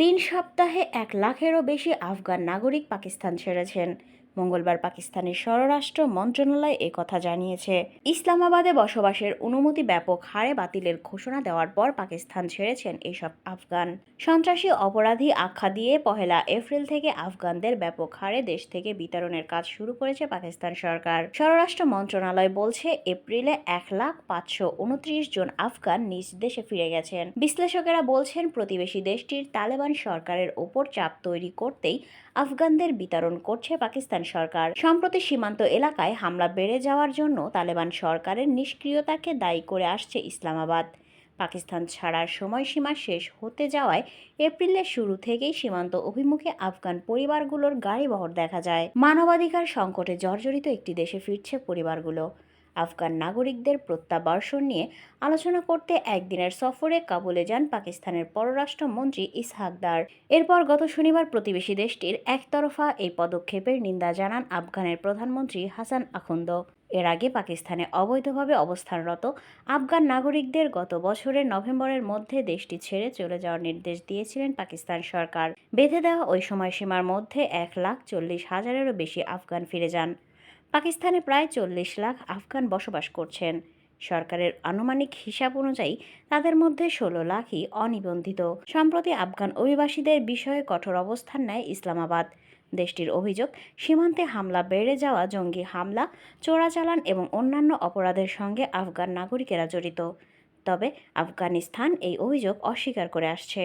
তিন সপ্তাহে ১ লাখেরও বেশি আফগান নাগরিক পাকিস্তান ছেড়েছেন। মঙ্গলবার পাকিস্তানের স্বরাষ্ট্র মন্ত্রণালয় কথা জানিয়েছে। ইসলামাবাদে বসবাসের অনুমতি ব্যাপক হারে বাতিলের ঘোষণা দেওয়ার পর পাকিস্তান ছেড়েছেন এসব আফগান। সন্ত্রাসী অপরাধী আখ্যা দিয়ে ১ এপ্রিল থেকে আফগানদের ব্যাপক হারে দেশ থেকে বিতরণের কাজ শুরু করেছে পাকিস্তান সরকার। স্বরাষ্ট্র মন্ত্রণালয় বলছে, এপ্রিলে ১,৫২৯ জন আফগান নিজ দেশে ফিরে গেছেন। বিশ্লেষকেরা বলছেন, প্রতিবেশী দেশটির তালেবান সরকারের ওপর চাপ তৈরি করতেই আফগানদের বিতরণ করছে পাকিস্তান সরকার। সম্প্রতি সীমান্ত এলাকায় হামলা বেড়ে যাওয়ার জন্য তালেবান সরকারের নিষ্ক্রিয়তাকে দায়ী করে আসছে ইসলামাবাদ। পাকিস্তান ছাড়ার সময়সীমা শেষ হতে যাওয়ায় এপ্রিলের শুরু থেকেই সীমান্ত অভিমুখে আফগান পরিবারগুলোর গাড়িবহর দেখা যায়। মানবাধিকার সংকটে জর্জরিত একটি দেশে ফিরছে পরিবারগুলো। আফগান নাগরিকদের প্রত্যাবর্ষণ নিয়ে আলোচনা করতে একদিনের সফরে কাবুলে যান পাকিস্তানের পররাষ্ট্রমন্ত্রী ইসহাক দার। এরপর গত শনিবার প্রতিবেশী দেশটির একতরফা এই পদক্ষেপের নিন্দা জানান আফগানের প্রধানমন্ত্রী হাসান আখুন্দ। এর আগে পাকিস্তানে অবৈধভাবে অবস্থানরত আফগান নাগরিকদের গত বছরের নভেম্বরের মধ্যে দেশটি ছেড়ে চলে যাওয়ার নির্দেশ দিয়েছিলেন পাকিস্তান সরকার। বেঁধে দেওয়া ওই সময়সীমার মধ্যে ১,৪০,০০০-এরও বেশি আফগান ফিরে যান। পাকিস্তানে প্রায় ৪০ লাখ আফগান বসবাস করছেন। সরকারের আনুমানিক হিসাব অনুযায়ী তাদের মধ্যে ১৬ লাখই অনিবন্ধিত। সম্প্রতি আফগান অভিবাসীদের বিষয়ে কঠোর অবস্থান নেয় ইসলামাবাদ। দেশটির অভিযোগ, সীমান্তে হামলা বেড়ে যাওয়া, জঙ্গি হামলা, চোরাচালান এবং অন্যান্য অপরাধের সঙ্গে আফগান নাগরিকেরা জড়িত। তবে আফগানিস্তান এই অভিযোগ অস্বীকার করে আসছে।